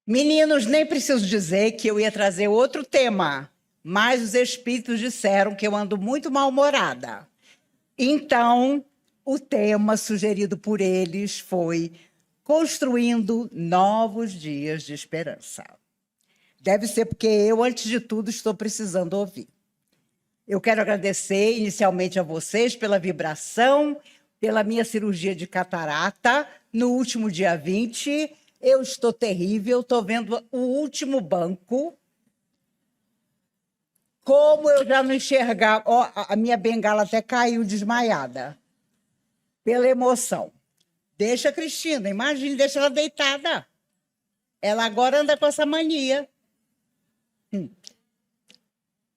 Meninos, nem preciso dizer que eu ia trazer outro tema, mas os espíritos disseram que eu ando muito mal-humorada. Então, o tema sugerido por eles foi Construindo Novos Dias de Esperança. Deve ser porque eu, antes de tudo, estou precisando ouvir. Eu quero agradecer inicialmente a vocês pela vibração, pela minha cirurgia de catarata no último dia 20. Eu estou terrível, estou vendo o último banco. Como eu já não enxergava... Oh, a minha bengala até caiu desmaiada. Pela emoção. Deixa a Cristina, imagine, deixa ela deitada. Ela agora anda com essa mania.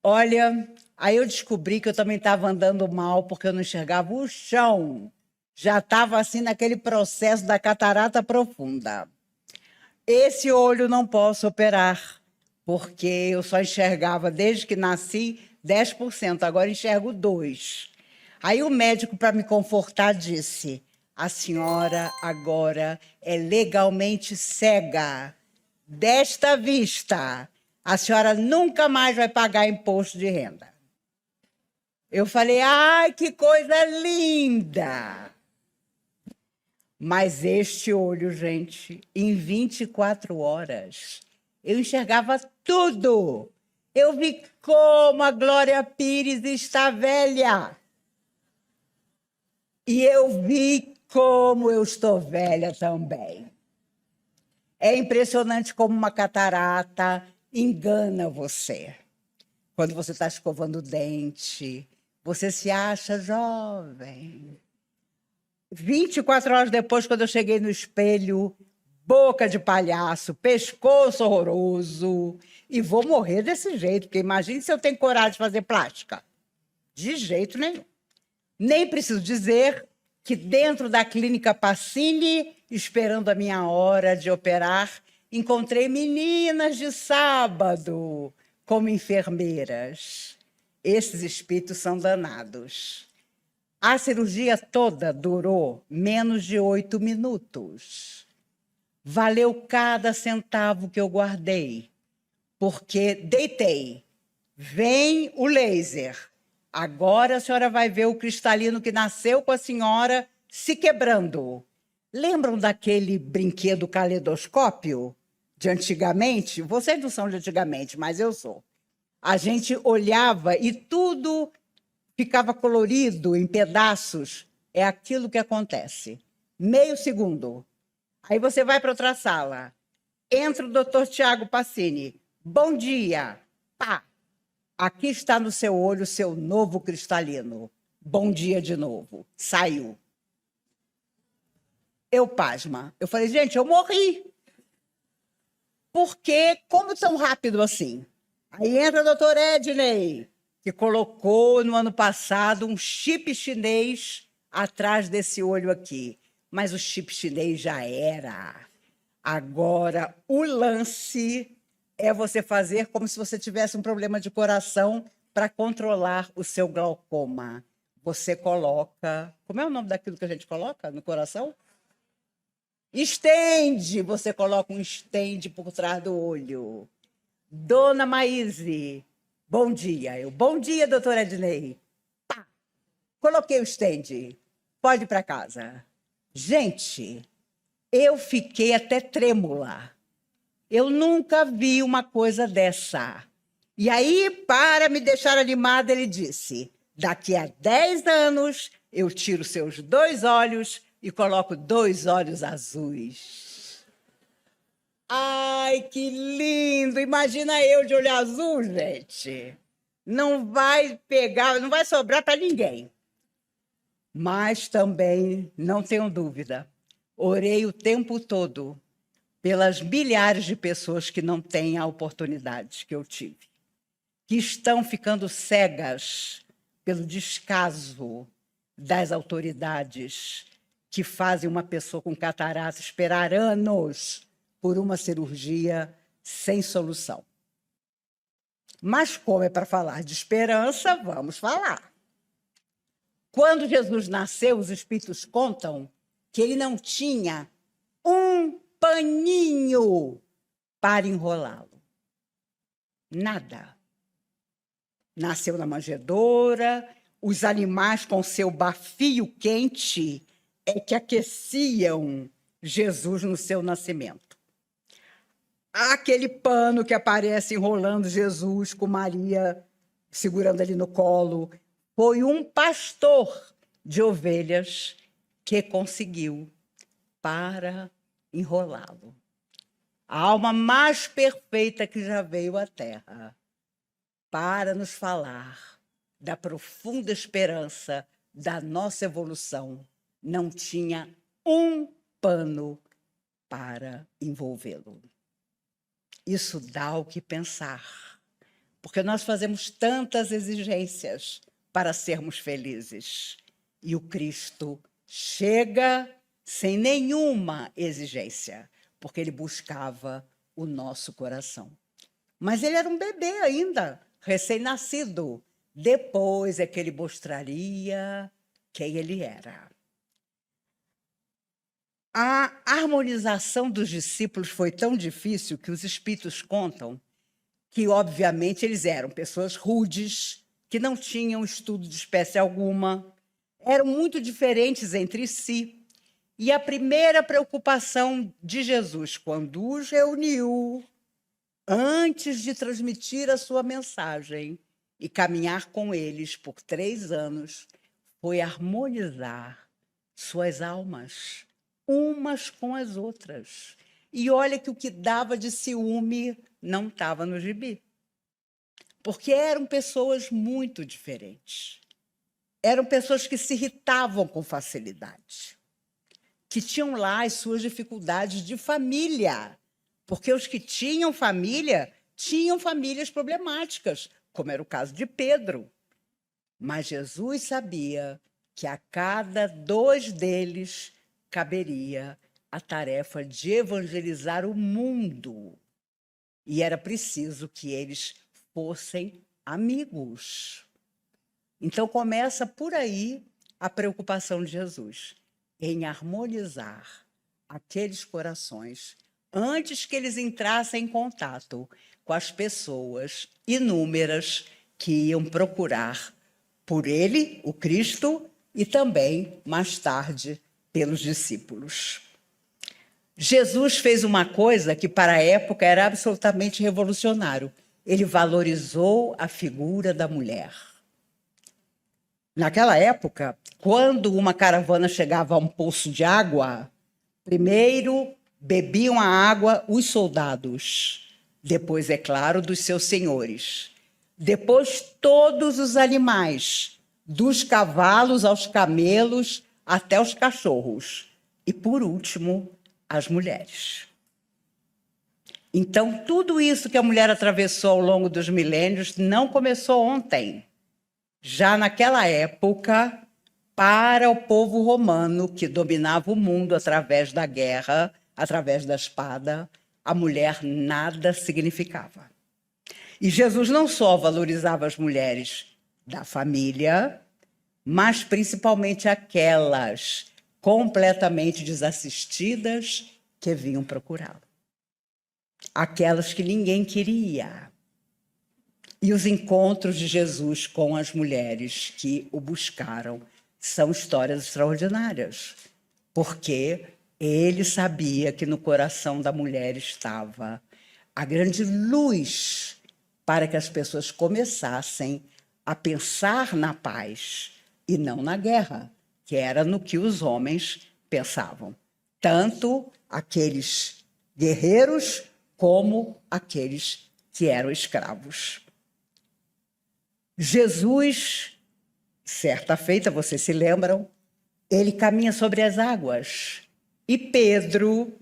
Olha, aí eu descobri que eu também estava andando mal porque eu não enxergava o chão. Já estava assim naquele processo da catarata profunda. Esse olho não posso operar, porque eu só enxergava, desde que nasci, 10%, agora enxergo 2%. Aí o médico, para me confortar, disse: a senhora agora é legalmente cega. Desta vista, a senhora nunca mais vai pagar imposto de renda. Eu falei: ai, que coisa linda! Mas este olho, gente, em 24 horas, eu enxergava tudo. Eu vi como a Glória Pires está velha. E eu vi como eu estou velha também. É impressionante como uma catarata engana você. Quando você está escovando o dente, você se acha jovem. 24 horas depois, quando eu cheguei no espelho, boca de palhaço, pescoço horroroso, e vou morrer desse jeito, porque imagine se eu tenho coragem de fazer plástica. De jeito nenhum. Nem preciso dizer que dentro da clínica Pacini, esperando a minha hora de operar, encontrei meninas de sábado como enfermeiras. Esses espíritos são danados. A cirurgia toda durou menos de 8 minutos. Valeu cada centavo que eu guardei, porque deitei. Vem o laser. Agora a senhora vai ver o cristalino que nasceu com a senhora se quebrando. Lembram daquele brinquedo caleidoscópio de antigamente? Vocês não são de antigamente, mas eu sou. A gente olhava e tudo ficava colorido em pedaços. É aquilo que acontece. Meio segundo. Aí você vai para outra sala. Entra o doutor Tiago Pacini. Bom dia. Pá. Aqui está no seu olho seu novo cristalino. Bom dia de novo. Saiu. Eu pasma. Eu falei, gente, eu morri. Por que? Como tão rápido assim? Aí entra o doutor Edney, que colocou no ano passado um chip chinês atrás desse olho aqui. Mas o chip chinês já era. Agora, o lance é você fazer como se você tivesse um problema de coração para controlar o seu glaucoma. Você coloca... Como é o nome daquilo que a gente coloca no coração? Estende! Você coloca um estende por trás do olho. Dona Maíse, bom dia. Bom dia, doutora Ednei. Pá! Coloquei o estende. Pode ir para casa. Gente, eu fiquei até trêmula. Eu nunca vi uma coisa dessa. E aí, para me deixar animada, ele disse: daqui a 10 anos, eu tiro seus 2 olhos e coloco 2 olhos azuis. Ai, que lindo! Imagina eu de olho azul, gente. Não vai pegar, não vai sobrar para ninguém. Mas também, não tenho dúvida, orei o tempo todo pelas milhares de pessoas que não têm a oportunidade que eu tive, que estão ficando cegas pelo descaso das autoridades que fazem uma pessoa com catarata esperar anos por uma cirurgia sem solução. Mas como é para falar de esperança, vamos falar. Quando Jesus nasceu, os espíritos contam que ele não tinha um paninho para enrolá-lo. Nada. Nasceu na manjedoura, os animais com seu bafio quente é que aqueciam Jesus no seu nascimento. Aquele pano que aparece enrolando Jesus com Maria segurando ele no colo, foi um pastor de ovelhas que conseguiu para enrolá-lo. A alma mais perfeita que já veio à Terra para nos falar da profunda esperança da nossa evolução, não tinha um pano para envolvê-lo. Isso dá o que pensar, porque nós fazemos tantas exigências para sermos felizes. E o Cristo chega sem nenhuma exigência, porque ele buscava o nosso coração. Mas ele era um bebê ainda, recém-nascido. Depois é que ele mostraria quem ele era. A harmonização dos discípulos foi tão difícil que os espíritos contam que, obviamente, eles eram pessoas rudes, que não tinham estudo de espécie alguma, eram muito diferentes entre si. E a primeira preocupação de Jesus, quando os reuniu, antes de transmitir a sua mensagem e caminhar com eles por 3 anos, foi harmonizar suas almas, umas com as outras. E olha que o que dava de ciúme não estava no gibi. Porque eram pessoas muito diferentes. Eram pessoas que se irritavam com facilidade, que tinham lá as suas dificuldades de família, porque os que tinham família tinham famílias problemáticas, como era o caso de Pedro. Mas Jesus sabia que a cada 2 deles caberia a tarefa de evangelizar o mundo. E era preciso que eles fossem amigos. Então começa por aí a preocupação de Jesus, em harmonizar aqueles corações antes que eles entrassem em contato com as pessoas inúmeras que iam procurar por ele, o Cristo, e também, mais tarde, pelos discípulos. Jesus fez uma coisa que, para a época, era absolutamente revolucionário. Ele valorizou a figura da mulher. Naquela época, quando uma caravana chegava a um poço de água, primeiro bebiam a água os soldados, depois, é claro, dos seus senhores. Depois, todos os animais, dos cavalos aos camelos até os cachorros. E, por último, as mulheres. Então, tudo isso que a mulher atravessou ao longo dos milênios não começou ontem. Já naquela época, para o povo romano, que dominava o mundo através da guerra, através da espada, a mulher nada significava. E Jesus não só valorizava as mulheres da família, mas principalmente aquelas completamente desassistidas que vinham procurá-lo. Aquelas que ninguém queria. E os encontros de Jesus com as mulheres que o buscaram são histórias extraordinárias, porque ele sabia que no coração da mulher estava a grande luz para que as pessoas começassem a pensar na paz e não na guerra, que era no que os homens pensavam, tanto aqueles guerreiros como aqueles que eram escravos. Jesus, certa feita, vocês se lembram, ele caminha sobre as águas e Pedro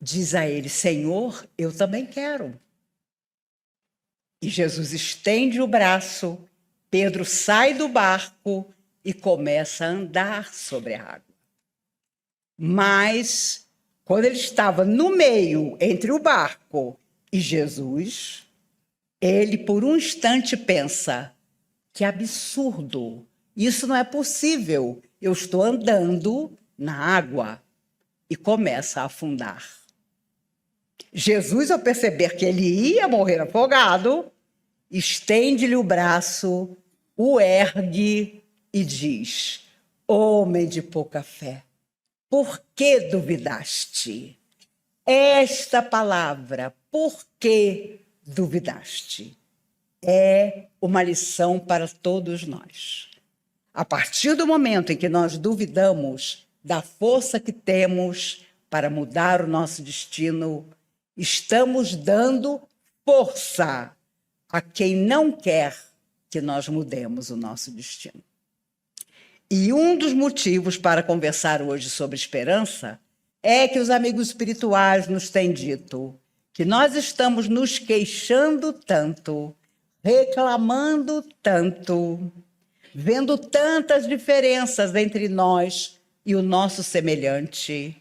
diz a ele: Senhor, eu também quero. E Jesus estende o braço, Pedro sai do barco e começa a andar sobre a água. Mas, quando ele estava no meio, entre o barco e Jesus, ele, por um instante, pensa: que absurdo, isso não é possível, eu estou andando na água, e começa a afundar. Jesus, ao perceber que ele ia morrer afogado, estende-lhe o braço, o ergue e diz: homem de pouca fé, por que duvidaste? Esta palavra, por que duvidaste? É uma lição para todos nós. A partir do momento em que nós duvidamos da força que temos para mudar o nosso destino, estamos dando força a quem não quer que nós mudemos o nosso destino. E um dos motivos para conversar hoje sobre esperança é que os amigos espirituais nos têm dito que nós estamos nos queixando tanto, reclamando tanto, vendo tantas diferenças entre nós e o nosso semelhante,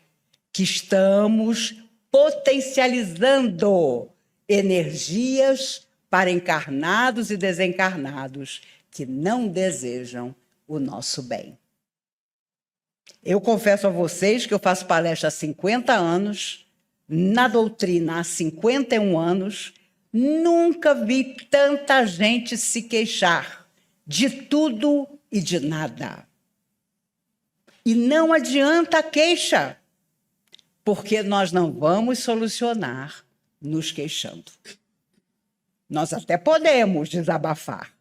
que estamos potencializando energias para encarnados e desencarnados que não desejam o nosso bem. Eu confesso a vocês que eu faço palestra há 50 anos, na doutrina há 51 anos, nunca vi tanta gente se queixar de tudo e de nada. E não adianta a queixa, porque nós não vamos solucionar nos queixando. Nós até podemos desabafar,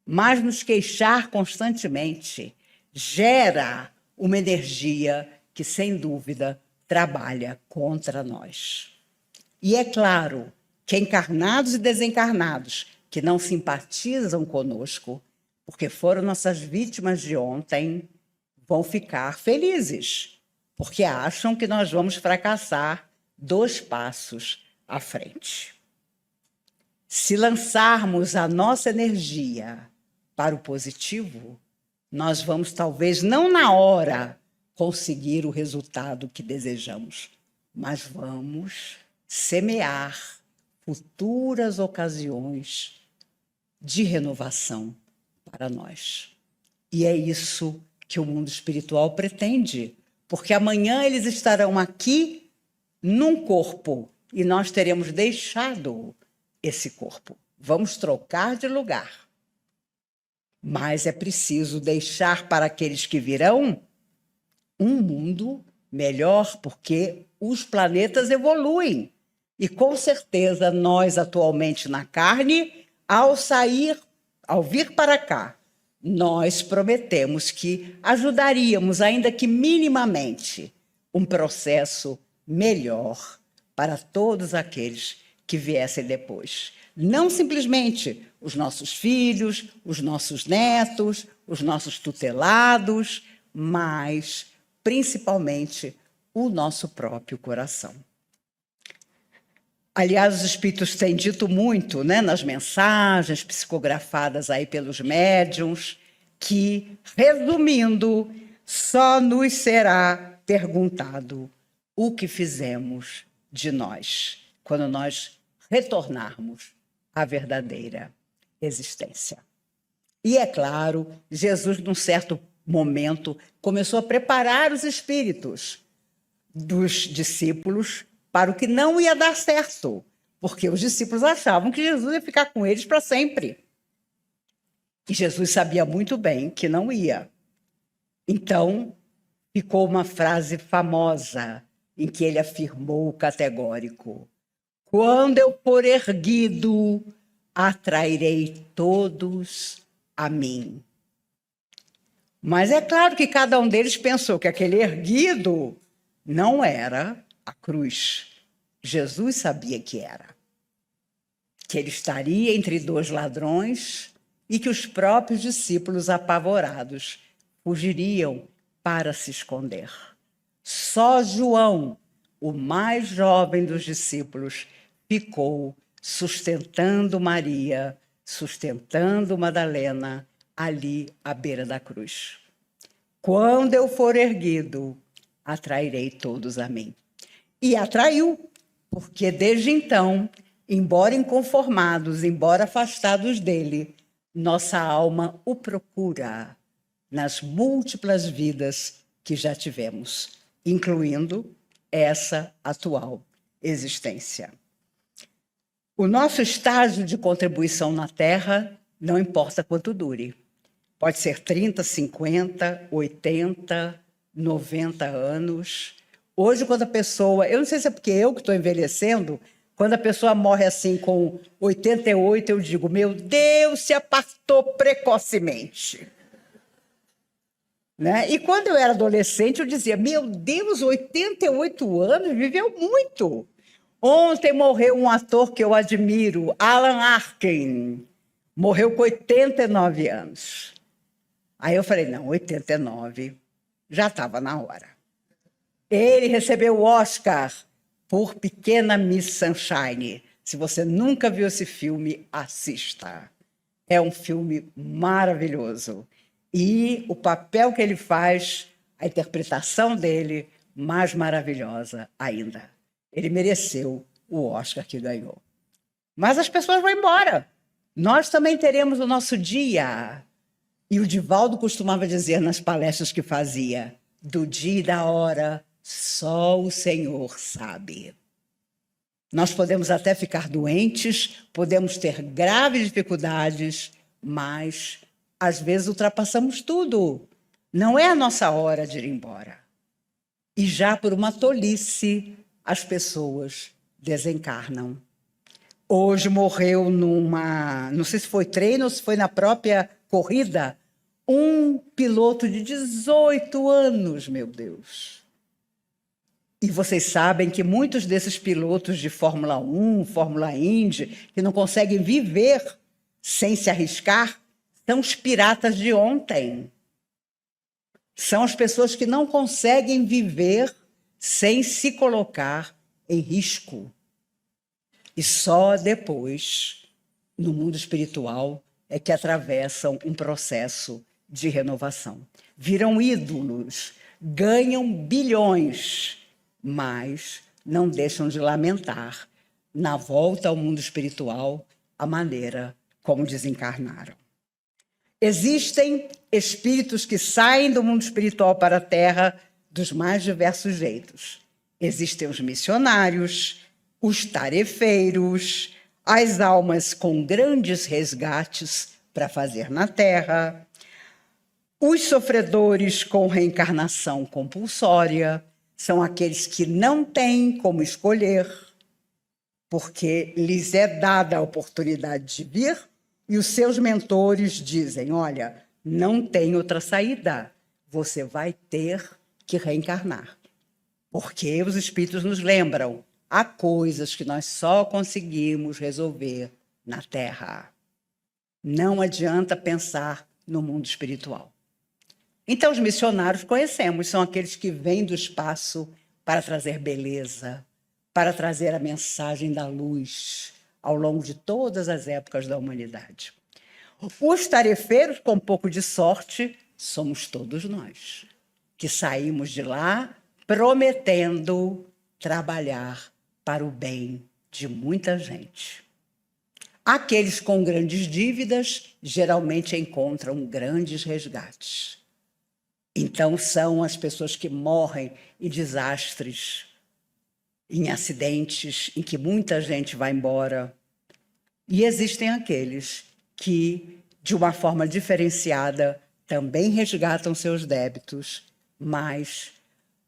mas nos queixar constantemente gera uma energia que, sem dúvida, trabalha contra nós. E é claro que encarnados e desencarnados que não simpatizam conosco, porque foram nossas vítimas de ontem, vão ficar felizes, porque acham que nós vamos fracassar 2 passos à frente. Se lançarmos a nossa energia para o positivo, nós vamos, talvez, não na hora, conseguir o resultado que desejamos, mas vamos semear futuras ocasiões de renovação para nós. E é isso que o mundo espiritual pretende, porque amanhã eles estarão aqui num corpo e nós teremos deixado esse corpo. Vamos trocar de lugar. Mas é preciso deixar para aqueles que virão um mundo melhor, porque os planetas evoluem. E, com certeza, nós, atualmente na carne, ao vir para cá, nós prometemos que ajudaríamos, ainda que minimamente, um processo melhor para todos aqueles que viessem depois. Não simplesmente os nossos filhos, os nossos netos, os nossos tutelados, mas principalmente o nosso próprio coração. Aliás, os espíritos têm dito muito, né, nas mensagens psicografadas aí pelos médiuns, que, resumindo, só nos será perguntado o que fizemos de nós quando nós retornarmos à verdadeira existência. E, é claro, Jesus, num certo momento, começou a preparar os espíritos dos discípulos para o que não ia dar certo, porque os discípulos achavam que Jesus ia ficar com eles para sempre. E Jesus sabia muito bem que não ia. Então, ficou uma frase famosa em que ele afirmou categórico: quando eu for erguido, atrairei todos a mim. Mas é claro que cada um deles pensou que aquele erguido não era a cruz. Jesus sabia que era. Que ele estaria entre 2 ladrões e que os próprios discípulos, apavorados, fugiriam para se esconder. Só João, o mais jovem dos discípulos, ficou sustentando Maria, sustentando Madalena, ali à beira da cruz. Quando eu for erguido, atrairei todos a mim. E atraiu, porque desde então, embora inconformados, embora afastados dele, nossa alma o procura nas múltiplas vidas que já tivemos, incluindo essa atual, existência. O nosso estágio de contribuição na Terra não importa quanto dure. Pode ser 30, 50, 80, 90 anos. Hoje, quando a pessoa... Eu não sei se é porque eu que estou envelhecendo, quando a pessoa morre assim com 88, eu digo, meu Deus, se apartou precocemente. Né? E quando eu era adolescente, eu dizia, meu Deus, 88 anos, viveu muito. Ontem morreu um ator que eu admiro, Alan Arkin. Morreu com 89 anos. Aí eu falei, não, 89, já estava na hora. Ele recebeu o Oscar por Pequena Miss Sunshine. Se você nunca viu esse filme, assista. É um filme maravilhoso. E o papel que ele faz, a interpretação dele, mais maravilhosa ainda. Ele mereceu o Oscar que ganhou. Mas as pessoas vão embora. Nós também teremos o nosso dia. E o Divaldo costumava dizer nas palestras que fazia, do dia e da hora, só o Senhor sabe. Nós podemos até ficar doentes, podemos ter graves dificuldades, mas às vezes ultrapassamos tudo. Não é a nossa hora de ir embora. E já por uma tolice, as pessoas desencarnam. Hoje morreu não sei se foi treino ou se foi na própria corrida, um piloto de 18 anos, meu Deus. E vocês sabem que muitos desses pilotos de Fórmula 1, Fórmula Indy, que não conseguem viver sem se arriscar, são os piratas de ontem. São as pessoas que não conseguem viver sem se colocar em risco. E só depois, no mundo espiritual, é que atravessam um processo de renovação. Viram ídolos, ganham bilhões, mas não deixam de lamentar, na volta ao mundo espiritual, a maneira como desencarnaram. Existem espíritos que saem do mundo espiritual para a Terra dos mais diversos jeitos. Existem os missionários, os tarefeiros, as almas com grandes resgates para fazer na Terra, os sofredores com reencarnação compulsória, são aqueles que não têm como escolher, porque lhes é dada a oportunidade de vir, e os seus mentores dizem, olha, não tem outra saída, você vai ter que reencarnar. Porque os espíritos nos lembram, há coisas que nós só conseguimos resolver na Terra. Não adianta pensar no mundo espiritual. Então, os missionários conhecemos, são aqueles que vêm do espaço para trazer beleza, para trazer a mensagem da luz ao longo de todas as épocas da humanidade. Os tarefeiros, com um pouco de sorte, somos todos nós, que saímos de lá prometendo trabalhar para o bem de muita gente. Aqueles com grandes dívidas geralmente encontram grandes resgates. Então, são as pessoas que morrem em desastres, em acidentes, em que muita gente vai embora. E existem aqueles que, de uma forma diferenciada, também resgatam seus débitos, mas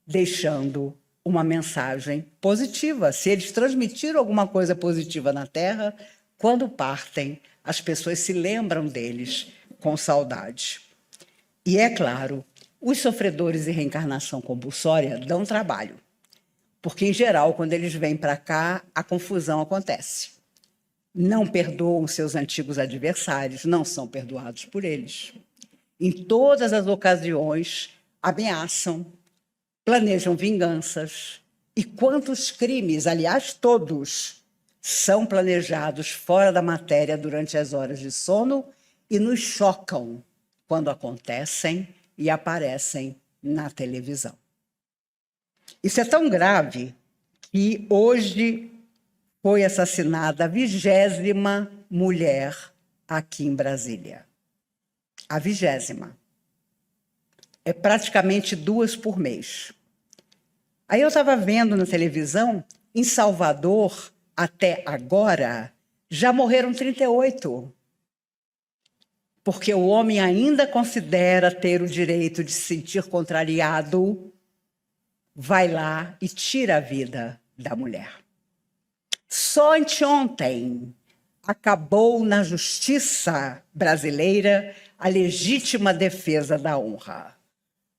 deixando uma mensagem positiva. Se eles transmitiram alguma coisa positiva na Terra, quando partem, as pessoas se lembram deles com saudade. E, é claro, os sofredores de reencarnação compulsória dão trabalho, porque, em geral, quando eles vêm para cá, a confusão acontece. Não perdoam seus antigos adversários, não são perdoados por eles. Em todas as ocasiões, ameaçam, planejam vinganças. E quantos crimes, aliás, todos, são planejados fora da matéria durante as horas de sono e nos chocam quando acontecem e aparecem na televisão. Isso é tão grave que hoje foi assassinada a 20ª mulher aqui em Brasília. A 20ª. É praticamente 2 por mês. Aí eu estava vendo na televisão em Salvador, até agora, já morreram 38. Porque o homem ainda considera ter o direito de se sentir contrariado, vai lá e tira a vida da mulher. Só anteontem acabou na justiça brasileira a legítima defesa da honra.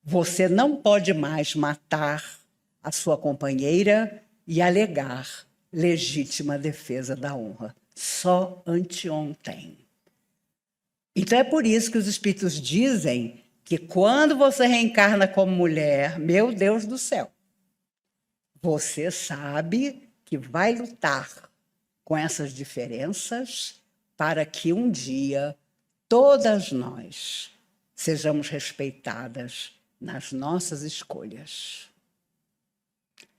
Você não pode mais matar a sua companheira e alegar legítima defesa da honra. Só anteontem. Então é por isso que os espíritos dizem que quando você reencarna como mulher, meu Deus do céu, você sabe que vai lutar com essas diferenças para que um dia todas nós sejamos respeitadas nas nossas escolhas.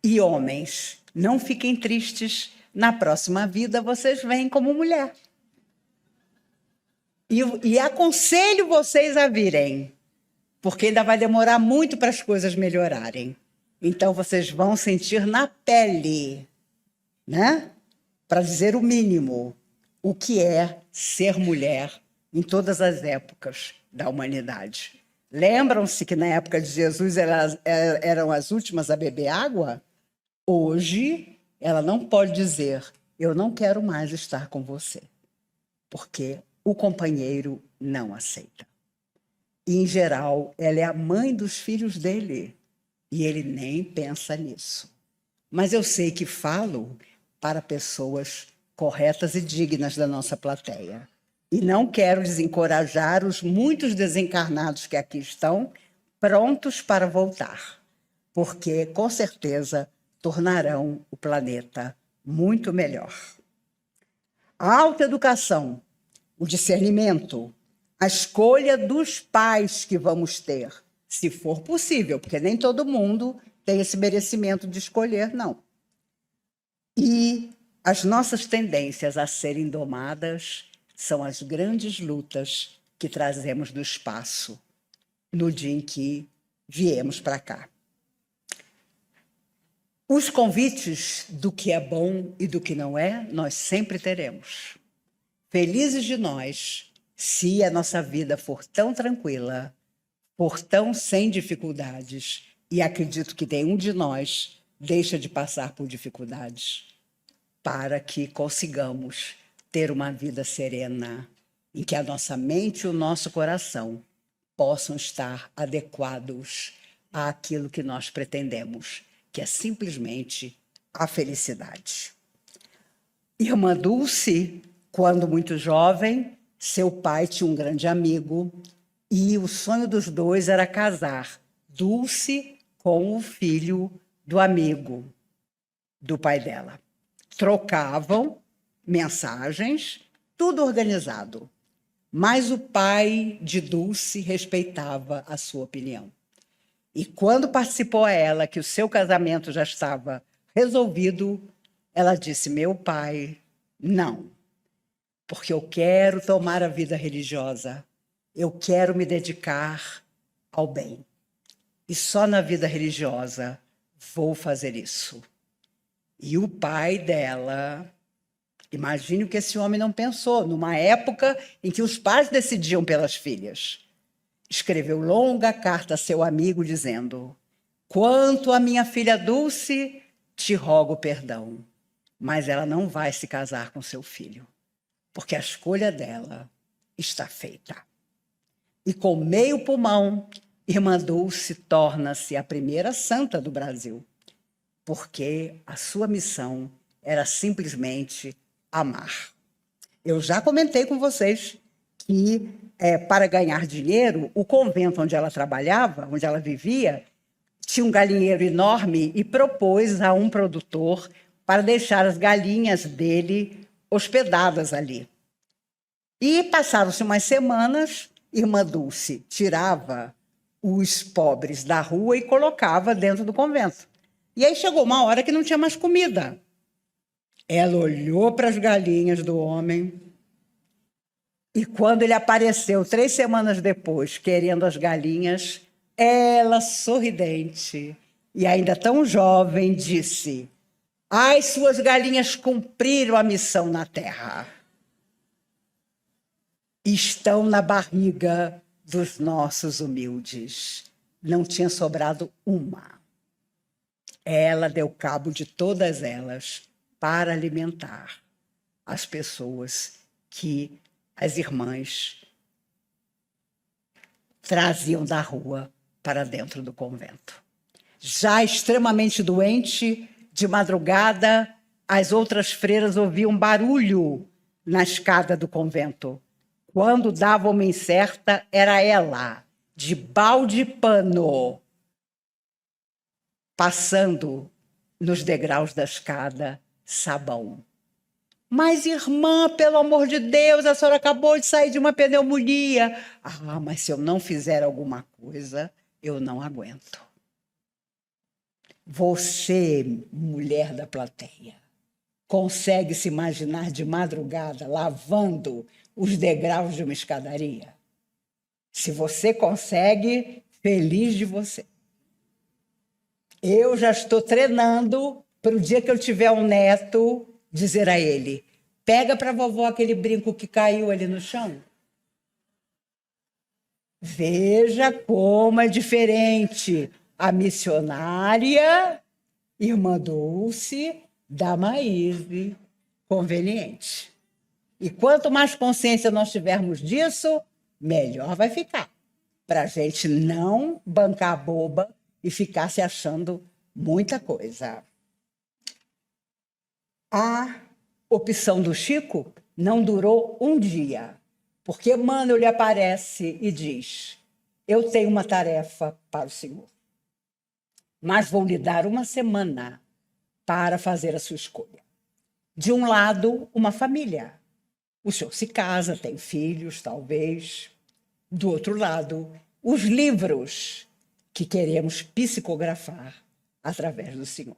E homens, não fiquem tristes, na próxima vida vocês vêm como mulher. E aconselho vocês a virem, porque ainda vai demorar muito para as coisas melhorarem. Então, vocês vão sentir na pele, né? Para dizer o mínimo, o que é ser mulher em todas as épocas da humanidade. Lembram-se que na época de Jesus eram as últimas a beber água? Hoje, ela não pode dizer, eu não quero mais estar com você, porque o companheiro não aceita. E, em geral, ela é a mãe dos filhos dele, e ele nem pensa nisso. Mas eu sei que falo para pessoas corretas e dignas da nossa plateia. E não quero desencorajar os muitos desencarnados que aqui estão, prontos para voltar, porque, com certeza, tornarão o planeta muito melhor. A autoeducação, o discernimento, a escolha dos pais que vamos ter, se for possível, porque nem todo mundo tem esse merecimento de escolher, não. E as nossas tendências a serem domadas são as grandes lutas que trazemos do espaço no dia em que viemos para cá. Os convites do que é bom e do que não é, nós sempre teremos. Felizes de nós, se a nossa vida for tão tranquila, for tão sem dificuldades, e acredito que nenhum de nós deixa de passar por dificuldades, para que consigamos ter uma vida serena, em que a nossa mente e o nosso coração possam estar adequados àquilo que nós pretendemos, que é simplesmente a felicidade. Irmã Dulce, quando muito jovem, seu pai tinha um grande amigo e o sonho dos dois era casar Dulce com o filho do amigo do pai dela. Trocavam mensagens, tudo organizado. Mas o pai de Dulce respeitava a sua opinião. E quando participou a ela que o seu casamento já estava resolvido, ela disse, meu pai, não. Porque eu quero tomar a vida religiosa, eu quero me dedicar ao bem. E só na vida religiosa vou fazer isso. E o pai dela, imagine o que esse homem não pensou, numa época em que os pais decidiam pelas filhas. Escreveu longa carta a seu amigo dizendo, quanto à minha filha Dulce, te rogo perdão, mas ela não vai se casar com seu filho, porque a escolha dela está feita. E com meio pulmão, irmã Dulce torna-se a primeira santa do Brasil, porque a sua missão era simplesmente amar. Eu já comentei com vocês que, para ganhar dinheiro, o convento onde ela trabalhava, onde ela vivia, tinha um galinheiro enorme e propôs a um produtor para deixar as galinhas dele hospedadas ali. E passaram-se umas semanas, irmã Dulce tirava os pobres da rua e colocava dentro do convento. E aí chegou uma hora que não tinha mais comida. Ela olhou para as galinhas do homem e quando ele apareceu 3 semanas depois, querendo as galinhas, ela, sorridente e ainda tão jovem, disse, As suas galinhas cumpriram a missão na terra. Estão na barriga dos nossos humildes. Não tinha sobrado uma. Ela deu cabo de todas elas para alimentar as pessoas que as irmãs traziam da rua para dentro do convento. Já extremamente doente, de madrugada, as outras freiras ouviam barulho na escada do convento. Quando davam uma incerta, era ela, de balde e pano, passando nos degraus da escada, sabão. Mas, irmã, pelo amor de Deus, a senhora acabou de sair de uma pneumonia. Ah, mas se eu não fizer alguma coisa, eu não aguento. Você, mulher da plateia, consegue se imaginar de madrugada lavando os degraus de uma escadaria? Se você consegue, feliz de você. Eu já estou treinando para o dia que eu tiver um neto, dizer a ele: pega para a vovó aquele brinco que caiu ali no chão. Veja como é diferente a missionária, irmã Dulce, da Maíse, conveniente. E quanto mais consciência nós tivermos disso, melhor vai ficar. Para a gente não bancar boba e ficar se achando muita coisa. A opção do Chico não durou um dia, porque Emmanuel lhe aparece e diz: eu tenho uma tarefa para o senhor, mas vou lhe dar uma semana para fazer a sua escolha. De um lado, uma família. O senhor se casa, tem filhos, talvez. Do outro lado, os livros que queremos psicografar através do senhor.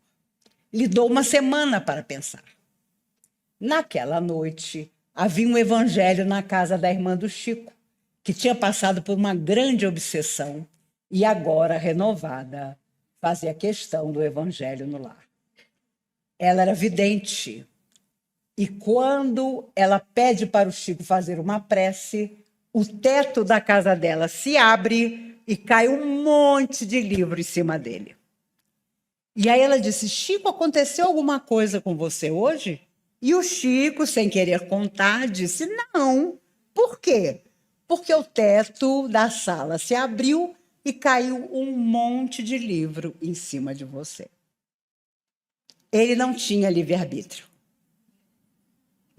Lhe dou uma semana para pensar. Naquela noite, havia um evangelho na casa da irmã do Chico, que tinha passado por uma grande obsessão e agora, renovada, fazia questão do evangelho no lar. Ela era vidente e quando ela pede para o Chico fazer uma prece, o teto da casa dela se abre e cai um monte de livro em cima dele. E aí ela disse: Chico, aconteceu alguma coisa com você hoje? E o Chico, sem querer contar, disse: não. Por quê? Porque o teto da sala se abriu e caiu um monte de livro em cima de você. Ele não tinha livre-arbítrio.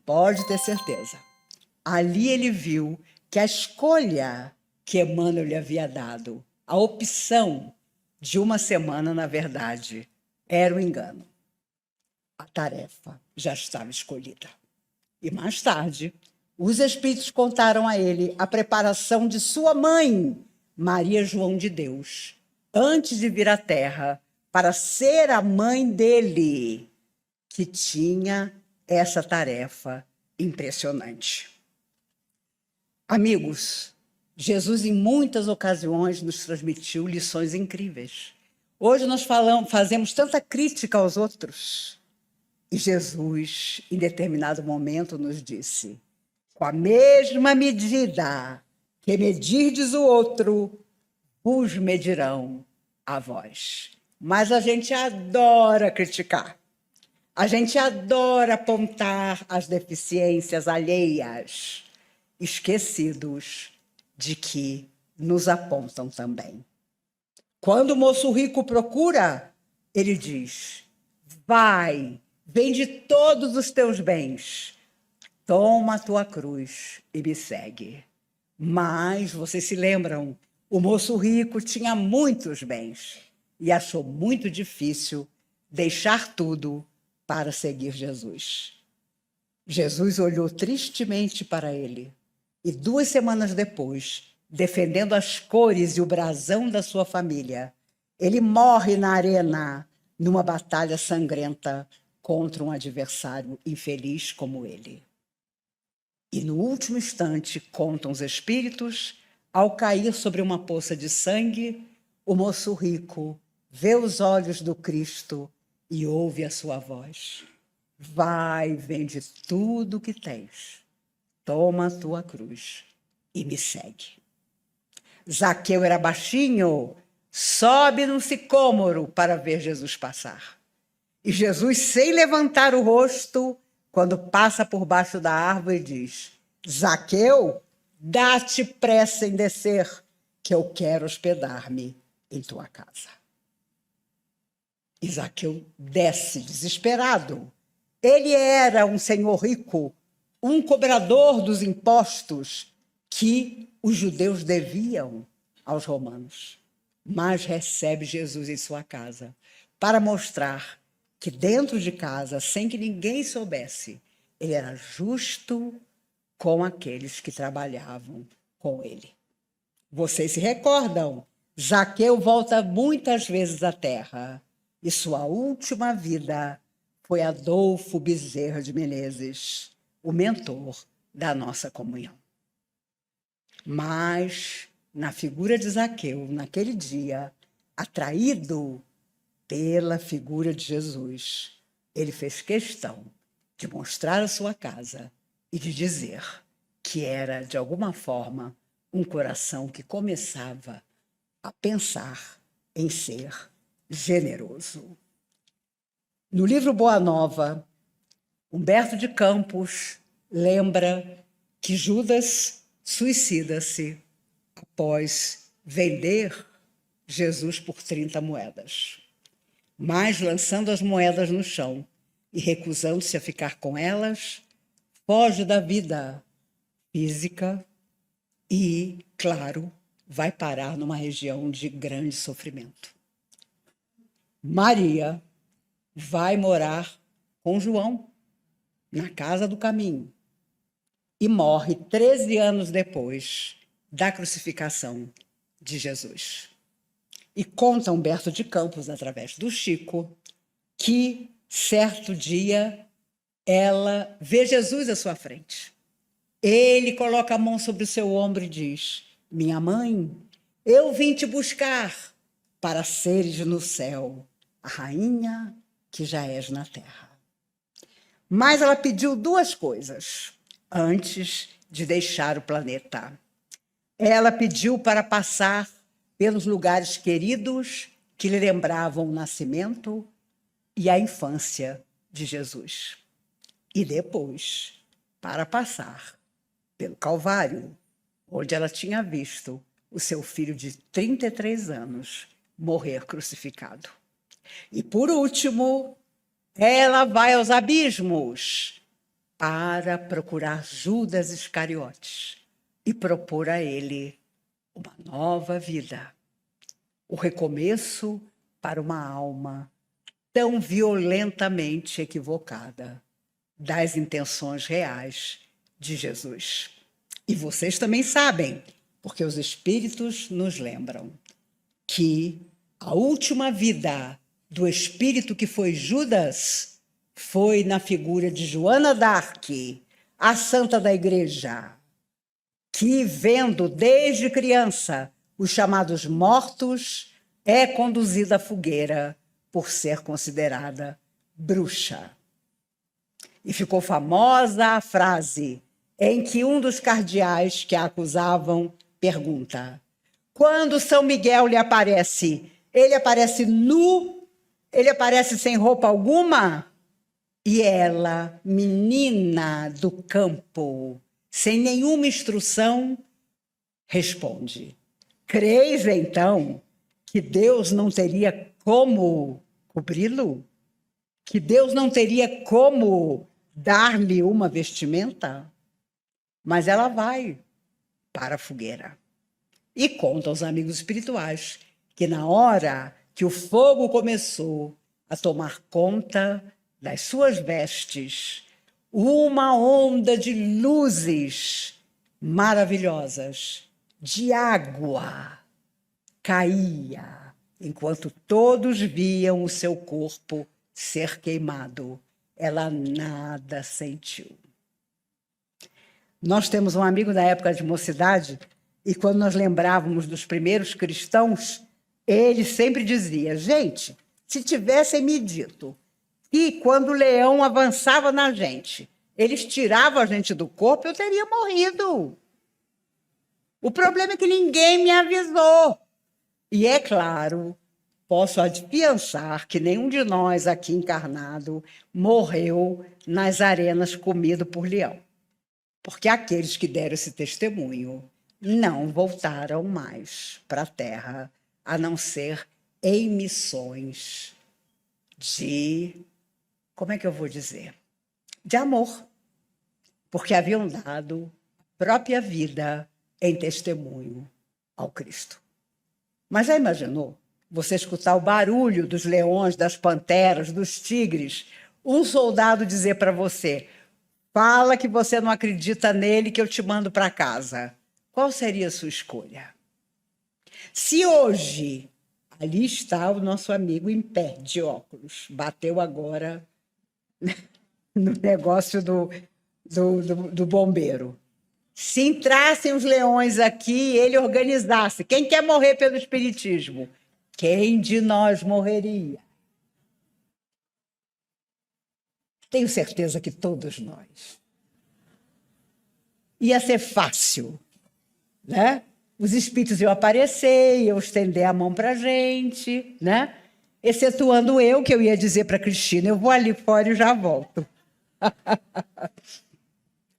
Pode ter certeza. Ali ele viu que a escolha que Emmanuel lhe havia dado, a opção de uma semana, na verdade, era um engano. A tarefa já estava escolhida. E mais tarde, os espíritos contaram a ele a preparação de sua mãe, Maria João de Deus, antes de vir à Terra, para ser a mãe dele, que tinha essa tarefa impressionante. Amigos, Jesus em muitas ocasiões nos transmitiu lições incríveis. Hoje nós fazemos tanta crítica aos outros. E Jesus, em determinado momento, nos disse: com a mesma medida que medirdes o outro, vos medirão a vós. Mas a gente adora criticar. A gente adora apontar as deficiências alheias, esquecidos de que nos apontam também. Quando o moço rico procura, ele diz: vai, vende todos os teus bens, toma a tua cruz e me segue. Mas, vocês se lembram, o moço rico tinha muitos bens e achou muito difícil deixar tudo para seguir Jesus. Jesus olhou tristemente para ele e 2 semanas depois, defendendo as cores e o brasão da sua família, ele morre na arena numa batalha sangrenta contra um adversário infeliz como ele. E no último instante, contam os espíritos, ao cair sobre uma poça de sangue, o moço rico vê os olhos do Cristo e ouve a sua voz. Vai, vende tudo o que tens, toma a tua cruz e me segue. Zaqueu era baixinho, sobe num sicômoro para ver Jesus passar. E Jesus, sem levantar o rosto, quando passa por baixo da árvore, diz: Zaqueu, dá-te pressa em descer, que eu quero hospedar-me em tua casa. E Zaqueu desce desesperado. Ele era um senhor rico, um cobrador dos impostos que os judeus deviam aos romanos. Mas recebe Jesus em sua casa para mostrar que dentro de casa, sem que ninguém soubesse, ele era justo com aqueles que trabalhavam com ele. Vocês se recordam? Zaqueu volta muitas vezes à terra e sua última vida foi Adolfo Bezerra de Menezes, o mentor da nossa comunhão. Mas, na figura de Zaqueu, naquele dia, atraído pela figura de Jesus, ele fez questão de mostrar a sua casa e de dizer que era, de alguma forma, um coração que começava a pensar em ser generoso. No livro Boa Nova, Humberto de Campos lembra que Judas suicida-se após vender Jesus por 30 moedas. Mas, lançando as moedas no chão e recusando-se a ficar com elas, foge da vida física e, claro, vai parar numa região de grande sofrimento. Maria vai morar com João na casa do caminho e morre 13 anos depois da crucificação de Jesus. E conta Humberto de Campos, através do Chico, que certo dia ela vê Jesus à sua frente. Ele coloca a mão sobre o seu ombro e diz: minha mãe, eu vim te buscar para seres no céu a rainha que já és na terra. Mas ela pediu duas coisas antes de deixar o planeta. Ela pediu para passar pelos lugares queridos que lhe lembravam o nascimento e a infância de Jesus. E depois, para passar pelo Calvário, onde ela tinha visto o seu filho de 33 anos morrer crucificado. E, por último, ela vai aos abismos para procurar Judas Iscariotes e propor a ele uma nova vida, o recomeço para uma alma tão violentamente equivocada das intenções reais de Jesus. E vocês também sabem, porque os Espíritos nos lembram, que a última vida do espírito que foi Judas foi na figura de Joana d'Arc, a santa da igreja, que, vendo desde criança os chamados mortos, é conduzida à fogueira por ser considerada bruxa. E ficou famosa a frase em que um dos cardeais que a acusavam pergunta: quando São Miguel lhe aparece, ele aparece nu? Ele aparece sem roupa alguma? E ela, menina do campo, sem nenhuma instrução, responde: creis, então, que Deus não teria como cobri-lo? Que Deus não teria como dar-lhe uma vestimenta? Mas ela vai para a fogueira e conta aos amigos espirituais que, na hora que o fogo começou a tomar conta das suas vestes, uma onda de luzes maravilhosas, de água, caía, enquanto todos viam o seu corpo ser queimado. Ela nada sentiu. Nós temos um amigo da época de mocidade, e quando nós lembrávamos dos primeiros cristãos, ele sempre dizia: gente, Se tivessem me dito que quando o leão avançava na gente, eles tiravam a gente do corpo, eu teria morrido. O problema é que ninguém me avisou. E é claro, posso afiançar que nenhum de nós aqui encarnado morreu nas arenas comido por leão. Porque aqueles que deram esse testemunho não voltaram mais para a Terra, a não ser em missões de, como é que eu vou dizer? De amor. Porque haviam dado a própria vida em testemunho ao Cristo. Mas já imaginou você escutar o barulho dos leões, das panteras, dos tigres, um soldado dizer para você: fala que você não acredita nele, que eu te mando para casa. Qual seria a sua escolha? Se hoje, ali está o nosso amigo em pé, de óculos, bateu agora no negócio do bombeiro. Se entrassem os leões aqui, ele organizasse. Quem quer morrer pelo espiritismo? Quem de nós morreria? Tenho certeza que todos nós. Ia ser fácil, né? Os espíritos iam aparecer, iam estender a mão para a gente, né? Excetuando eu, que eu ia dizer para a Cristina, eu vou ali fora e já volto.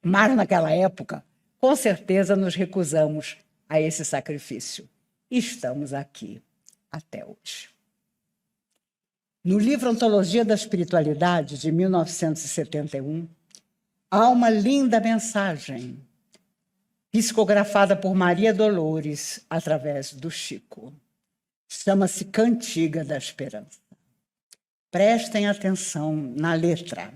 Mas naquela época, com certeza nos recusamos a esse sacrifício. E estamos aqui até hoje. No livro Antologia da Espiritualidade, de 1971, há uma linda mensagem psicografada por Maria Dolores através do Chico. Chama-se Cantiga da Esperança. Prestem atenção na letra.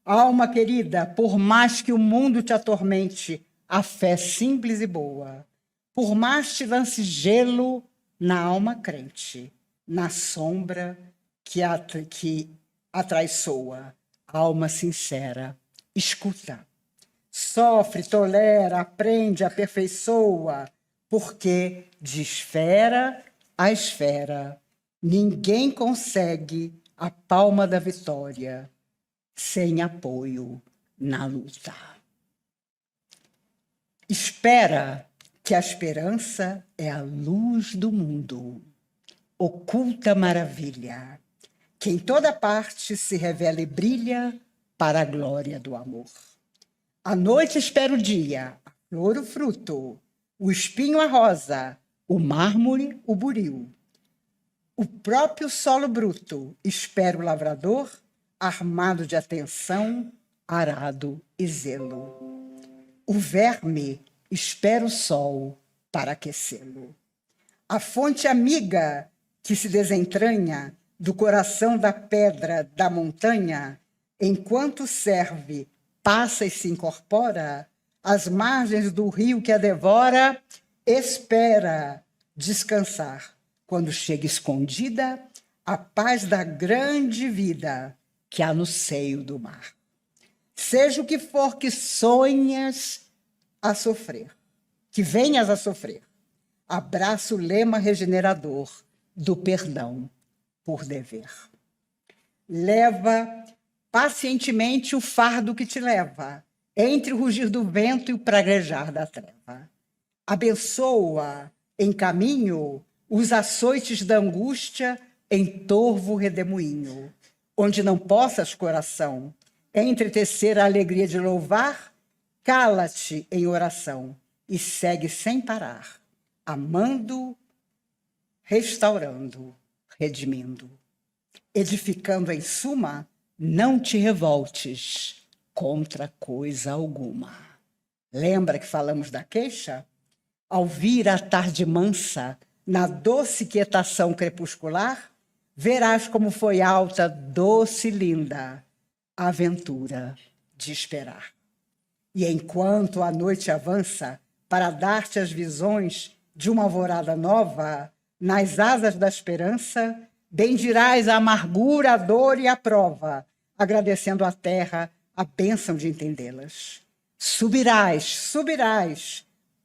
Alma querida, por mais que o mundo te atormente, a fé simples e boa, por mais te lance gelo na alma crente, na sombra que atraiçoa, alma sincera, escuta. Sofre, tolera, aprende, aperfeiçoa, porque de esfera a esfera ninguém consegue a palma da vitória sem apoio na luta. Espera que a esperança é a luz do mundo, oculta maravilha, que em toda parte se revela e brilha para a glória do amor. A noite espera o dia, a flor o fruto, o espinho a rosa, o mármore o buril. O próprio solo bruto espera o lavrador, armado de atenção, arado e zelo. O verme espera o sol para aquecê-lo. A fonte amiga que se desentranha do coração da pedra da montanha, enquanto serve, passa e se incorpora, às margens do rio que a devora, espera descansar, quando chega escondida a paz da grande vida que há no seio do mar. Seja o que for que sonhas a sofrer, que venhas a sofrer, abraça o lema regenerador do perdão por dever. Leva pacientemente o fardo que te leva, entre o rugir do vento e o praguejar da treva. Abençoa em caminho os açoites da angústia em torvo redemoinho, onde não possas, coração, entretecer a alegria de louvar, cala-te em oração e segue sem parar, amando, restaurando, redimindo. Edificando em suma, não te revoltes contra coisa alguma. Lembra que falamos da queixa? Ao vir a tarde mansa, na doce quietação crepuscular, verás como foi alta, doce e linda a aventura de esperar. E enquanto a noite avança para dar-te as visões de uma alvorada nova, nas asas da esperança, bendirás a amargura, a dor e a prova, agradecendo à terra a bênção de entendê-las. Subirás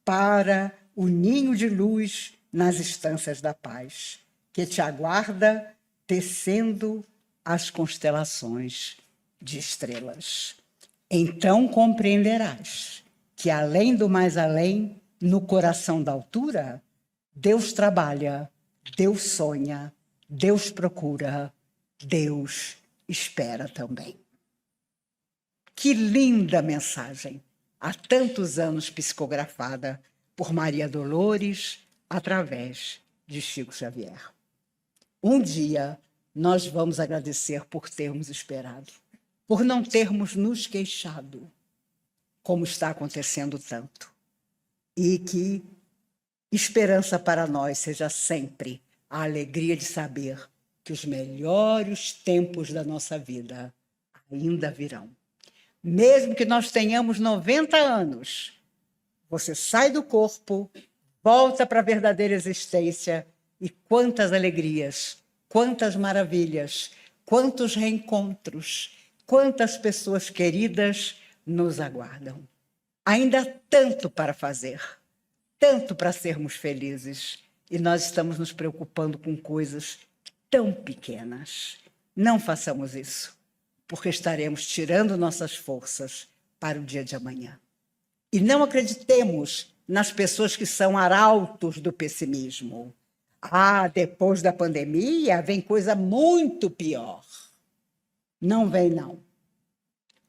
para o ninho de luz nas estâncias da paz, que te aguarda tecendo as constelações de estrelas. Então compreenderás que, além do mais além, no coração da altura, Deus trabalha, Deus sonha, Deus procura, Deus espera também. Que linda mensagem! Há tantos anos psicografada por Maria Dolores através de Chico Xavier. Um dia nós vamos agradecer por termos esperado, por não termos nos queixado, como está acontecendo tanto. E que esperança para nós seja sempre a alegria de saber que os melhores tempos da nossa vida ainda virão. Mesmo que nós tenhamos 90 anos, você sai do corpo, volta para a verdadeira existência e quantas alegrias, quantas maravilhas, quantos reencontros, quantas pessoas queridas nos aguardam. Ainda há tanto para fazer, tanto para sermos felizes, e nós estamos nos preocupando com coisas tão pequenas. Não façamos isso, porque estaremos tirando nossas forças para o dia de amanhã. E não acreditemos nas pessoas que são arautos do pessimismo. Depois da pandemia vem coisa muito pior. Não vem, não.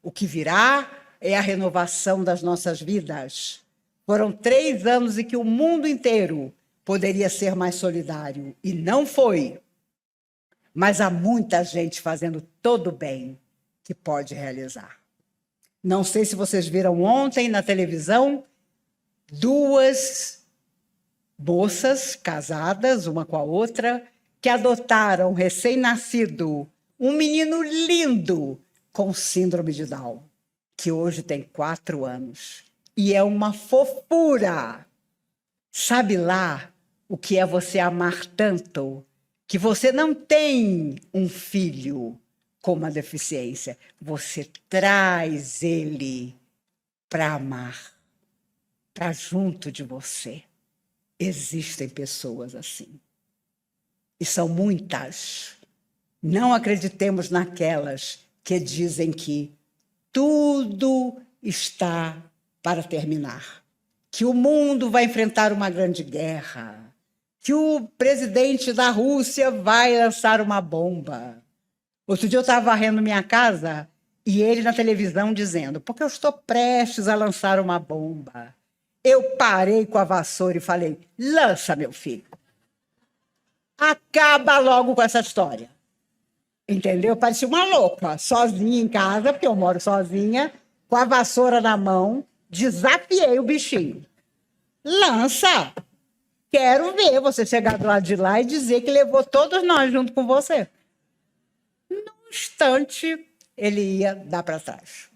O que virá é a renovação das nossas vidas. Foram 3 anos em que o mundo inteiro poderia ser mais solidário, e não foi. Mas há muita gente fazendo todo o bem que pode realizar. Não sei se vocês viram ontem na televisão 2 moças casadas, uma com a outra, que adotaram recém-nascido, um menino lindo com síndrome de Down, que hoje tem 4 anos. E é uma fofura. Sabe lá o que é você amar tanto que você não tem um filho com uma deficiência, você traz ele para amar, para junto de você. Existem pessoas assim. E são muitas. Não acreditemos naquelas que dizem que tudo está para terminar, que o mundo vai enfrentar uma grande guerra, que o presidente da Rússia vai lançar uma bomba. Outro dia eu estava varrendo minha casa e ele na televisão dizendo, porque eu estou prestes a lançar uma bomba. Eu parei com a vassoura e falei, lança, meu filho. Acaba logo com essa história. Entendeu? Eu parecia uma louca, sozinha em casa, porque eu moro sozinha, com a vassoura na mão, desafiei o bichinho. Lança! Quero ver você chegar do lado de lá e dizer que levou todos nós junto com você. Num instante, ele ia dar para trás.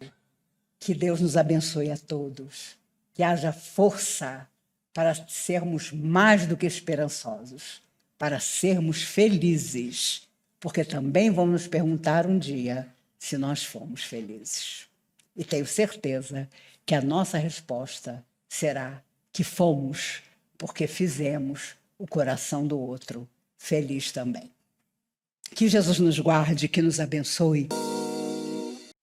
Que Deus nos abençoe a todos. Que haja força para sermos mais do que esperançosos, para sermos felizes, porque também vamos nos perguntar um dia se nós fomos felizes. E tenho certeza que a nossa resposta será que fomos, porque fizemos o coração do outro feliz também. Que Jesus nos guarde, que nos abençoe.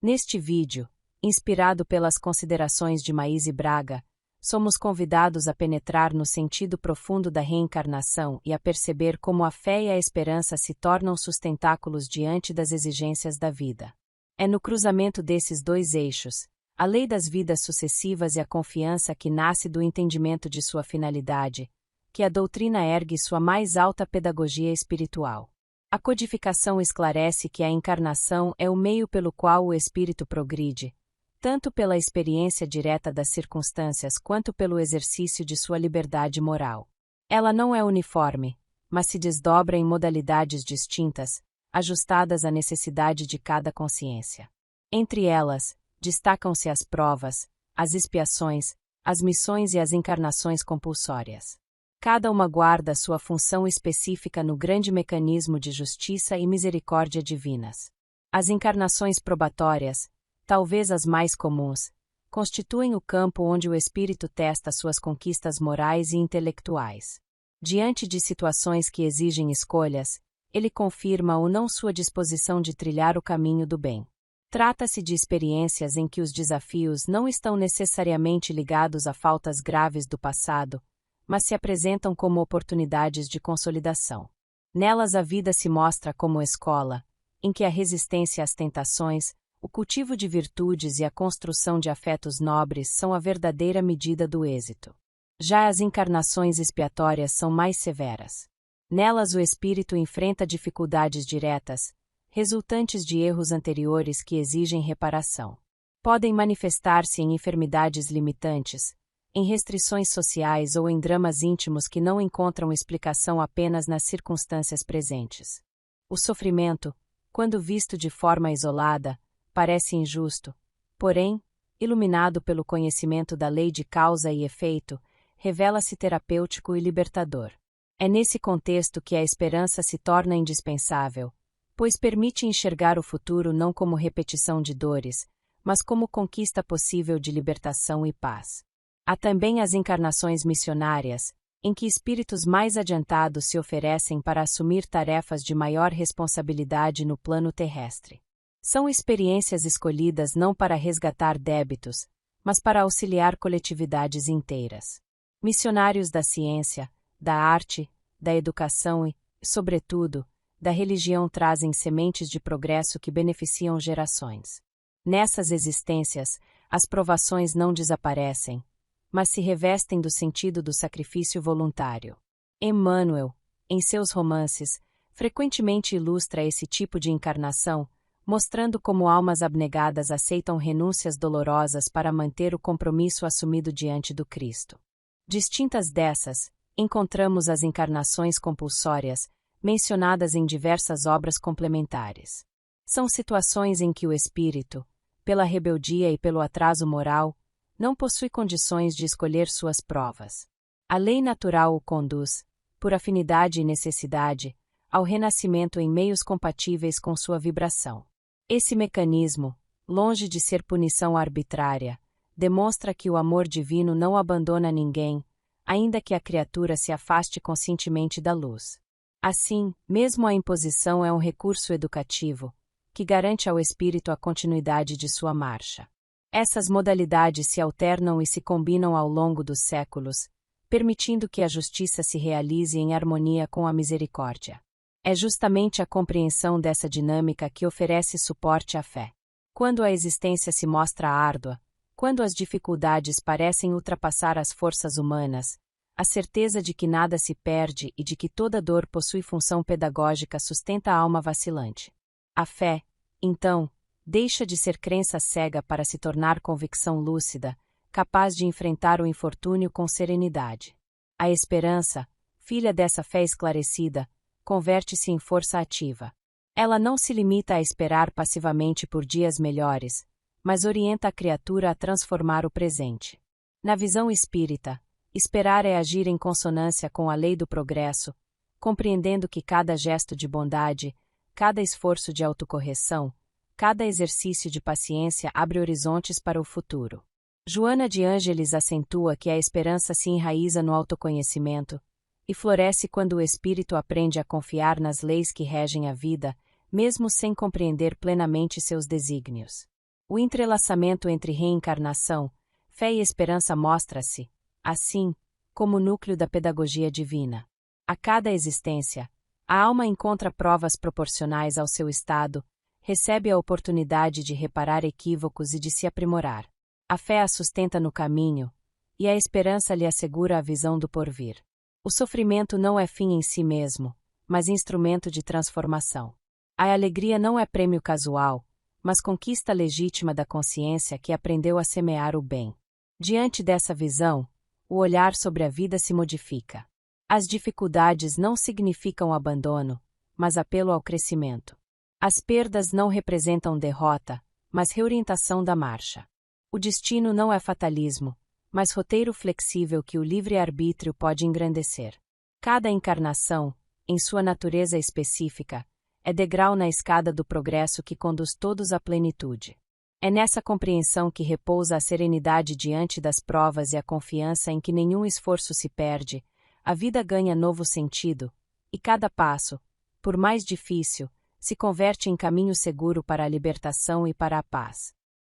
Neste vídeo, inspirado pelas considerações de Maíse Braga, somos convidados a penetrar no sentido profundo da reencarnação e a perceber como a fé e a esperança se tornam sustentáculos diante das exigências da vida. É no cruzamento desses 2 eixos, a lei das vidas sucessivas e a confiança que nasce do entendimento de sua finalidade, que a doutrina ergue sua mais alta pedagogia espiritual. A codificação esclarece que a encarnação é o meio pelo qual o espírito progride, tanto pela experiência direta das circunstâncias quanto pelo exercício de sua liberdade moral. Ela não é uniforme, mas se desdobra em modalidades distintas, ajustadas à necessidade de cada consciência. Entre elas, destacam-se as provas, as expiações, as missões e as encarnações compulsórias. Cada uma guarda sua função específica no grande mecanismo de justiça e misericórdia divinas. As encarnações probatórias, talvez as mais comuns, constituem o campo onde o espírito testa suas conquistas morais e intelectuais. Diante de situações que exigem escolhas, ele confirma ou não sua disposição de trilhar o caminho do bem. Trata-se de experiências em que os desafios não estão necessariamente ligados a faltas graves do passado, mas se apresentam como oportunidades de consolidação. Nelas a vida se mostra como escola, em que a resistência às tentações, o cultivo de virtudes e a construção de afetos nobres são a verdadeira medida do êxito. Já as encarnações expiatórias são mais severas. Nelas o espírito enfrenta dificuldades diretas, resultantes de erros anteriores que exigem reparação. Podem manifestar-se em enfermidades limitantes, em restrições sociais ou em dramas íntimos que não encontram explicação apenas nas circunstâncias presentes. O sofrimento, quando visto de forma isolada, parece injusto, porém, iluminado pelo conhecimento da lei de causa e efeito, revela-se terapêutico e libertador. É nesse contexto que a esperança se torna indispensável, pois permite enxergar o futuro não como repetição de dores, mas como conquista possível de libertação e paz. Há também as encarnações missionárias, em que espíritos mais adiantados se oferecem para assumir tarefas de maior responsabilidade no plano terrestre. São experiências escolhidas não para resgatar débitos, mas para auxiliar coletividades inteiras. Missionários da ciência, da arte, da educação e, sobretudo, da religião trazem sementes de progresso que beneficiam gerações. Nessas existências, as provações não desaparecem, mas se revestem do sentido do sacrifício voluntário. Emmanuel, em seus romances, frequentemente ilustra esse tipo de encarnação, mostrando como almas abnegadas aceitam renúncias dolorosas para manter o compromisso assumido diante do Cristo. Distintas dessas, encontramos as encarnações compulsórias, mencionadas em diversas obras complementares. São situações em que o espírito, pela rebeldia e pelo atraso moral, não possui condições de escolher suas provas. A lei natural o conduz, por afinidade e necessidade, ao renascimento em meios compatíveis com sua vibração. Esse mecanismo, longe de ser punição arbitrária, demonstra que o amor divino não abandona ninguém, ainda que a criatura se afaste conscientemente da luz. Assim, mesmo a imposição é um recurso educativo, que garante ao espírito a continuidade de sua marcha. Essas modalidades se alternam e se combinam ao longo dos séculos, permitindo que a justiça se realize em harmonia com a misericórdia. É justamente a compreensão dessa dinâmica que oferece suporte à fé. Quando a existência se mostra árdua, quando as dificuldades parecem ultrapassar as forças humanas, a certeza de que nada se perde e de que toda dor possui função pedagógica sustenta a alma vacilante. A fé, então, deixa de ser crença cega para se tornar convicção lúcida, capaz de enfrentar o infortúnio com serenidade. A esperança, filha dessa fé esclarecida, converte-se em força ativa. Ela não se limita a esperar passivamente por dias melhores, mas orienta a criatura a transformar o presente. Na visão espírita, esperar é agir em consonância com a lei do progresso, compreendendo que cada gesto de bondade, cada esforço de autocorreção, cada exercício de paciência abre horizontes para o futuro. Joana de Ângeles acentua que a esperança se enraiza no autoconhecimento e floresce quando o espírito aprende a confiar nas leis que regem a vida, mesmo sem compreender plenamente seus desígnios. O entrelaçamento entre reencarnação, fé e esperança mostra-se, assim, como o núcleo da pedagogia divina. A cada existência, a alma encontra provas proporcionais ao seu estado, recebe a oportunidade de reparar equívocos e de se aprimorar. A fé a sustenta no caminho, e a esperança lhe assegura a visão do porvir. O sofrimento não é fim em si mesmo, mas instrumento de transformação. A alegria não é prêmio casual, mas conquista legítima da consciência que aprendeu a semear o bem. Diante dessa visão, o olhar sobre a vida se modifica. As dificuldades não significam abandono, mas apelo ao crescimento. As perdas não representam derrota, mas reorientação da marcha. O destino não é fatalismo, mas roteiro flexível que o livre-arbítrio pode engrandecer. Cada encarnação, em sua natureza específica, é degrau na escada do progresso que conduz todos à plenitude. É nessa compreensão que repousa a serenidade diante das provas e a confiança em que nenhum esforço se perde, a vida ganha novo sentido, e cada passo, por mais difícil, se converte em caminho seguro para a libertação e para a paz.